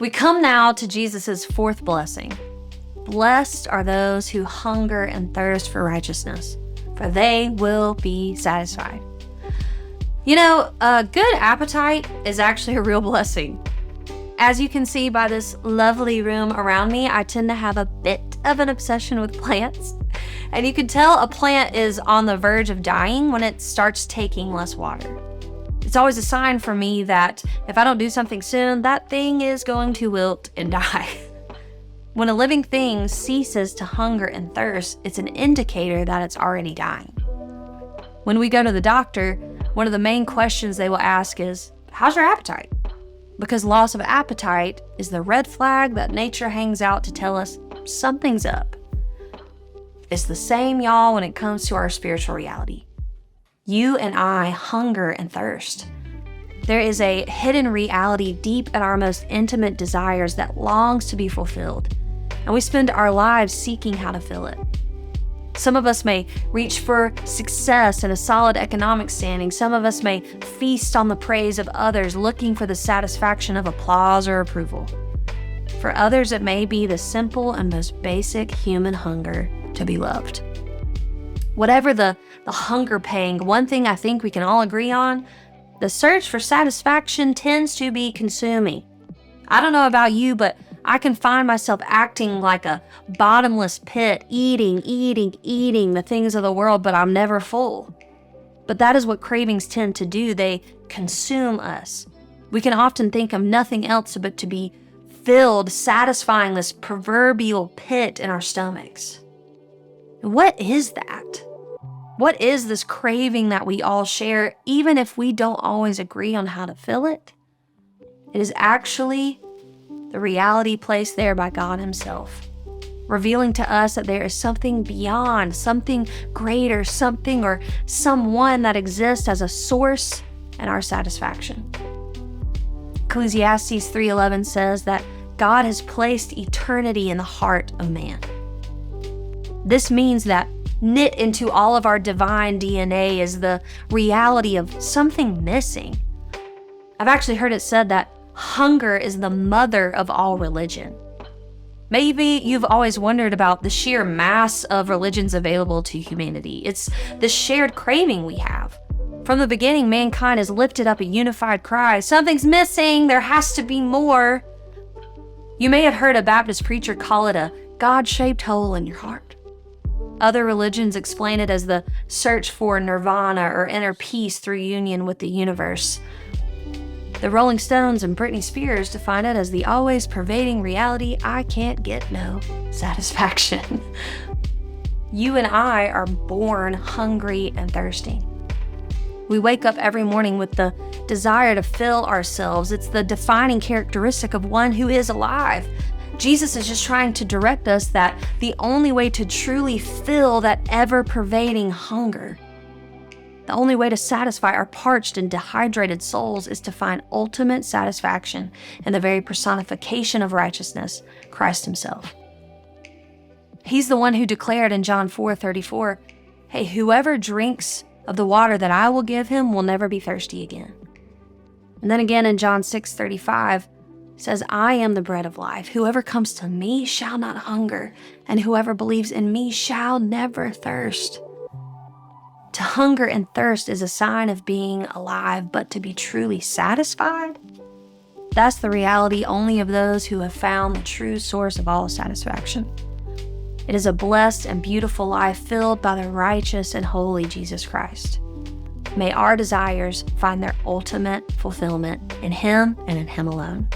We come now to Jesus' fourth blessing. Blessed are those who hunger and thirst for righteousness, for they will be satisfied. You know, a good appetite is actually a real blessing. As you can see by this lovely room around me, I tend to have a bit of an obsession with plants. And you can tell a plant is on the verge of dying when it starts taking less water. It's always a sign for me that if I don't do something soon, that thing is going to wilt and die. When a living thing ceases to hunger and thirst, it's an indicator that it's already dying. When we go to the doctor, one of the main questions they will ask is, how's your appetite? Because loss of appetite is the red flag that nature hangs out to tell us something's up. It's the same, y'all, when it comes to our spiritual reality. You and I hunger and thirst. There is a hidden reality deep in our most intimate desires that longs to be fulfilled, and we spend our lives seeking how to fill it. Some of us may reach for success and a solid economic standing. Some of us may feast on the praise of others, looking for the satisfaction of applause or approval. For others, it may be the simple and most basic human hunger to be loved. Whatever the hunger pang, one thing I think we can all agree on, the search for satisfaction tends to be consuming. I don't know about you, but I can find myself acting like a bottomless pit, eating the things of the world, but I'm never full. But that is what cravings tend to do. They consume us. We can often think of nothing else but to be filled, satisfying this proverbial pit in our stomachs. What is that? What is this craving that we all share, even if we don't always agree on how to fill it? It is actually the reality placed there by God Himself, revealing to us that there is something beyond, something greater, something or someone that exists as a source in our satisfaction. Ecclesiastes 3:11 says that God has placed eternity in the heart of man. This means that knit into all of our divine DNA is the reality of something missing. I've actually heard it said that hunger is the mother of all religion. Maybe you've always wondered about the sheer mass of religions available to humanity. It's the shared craving we have. From the beginning, mankind has lifted up a unified cry, something's missing, there has to be more. You may have heard a Baptist preacher call it a God-shaped hole in your heart. Other religions explain it as the search for nirvana or inner peace through union with the universe. The Rolling Stones and Britney Spears define it as the always pervading reality I can't get no satisfaction. You and I are born hungry and thirsty. We wake up every morning with the desire to fill ourselves. It's the defining characteristic of one who is alive. Jesus is just trying to direct us that the only way to truly fill that ever-pervading hunger, the only way to satisfy our parched and dehydrated souls is to find ultimate satisfaction in the very personification of righteousness, Christ Himself. He's the one who declared in John 4:34, hey, whoever drinks of the water that I will give him will never be thirsty again. And then again in John 6:35, says, I am the bread of life. Whoever comes to me shall not hunger, and whoever believes in me shall never thirst. To hunger and thirst is a sign of being alive, but to be truly satisfied, that's the reality only of those who have found the true source of all satisfaction. It is a blessed and beautiful life filled by the righteous and holy Jesus Christ. May our desires find their ultimate fulfillment in Him and in Him alone.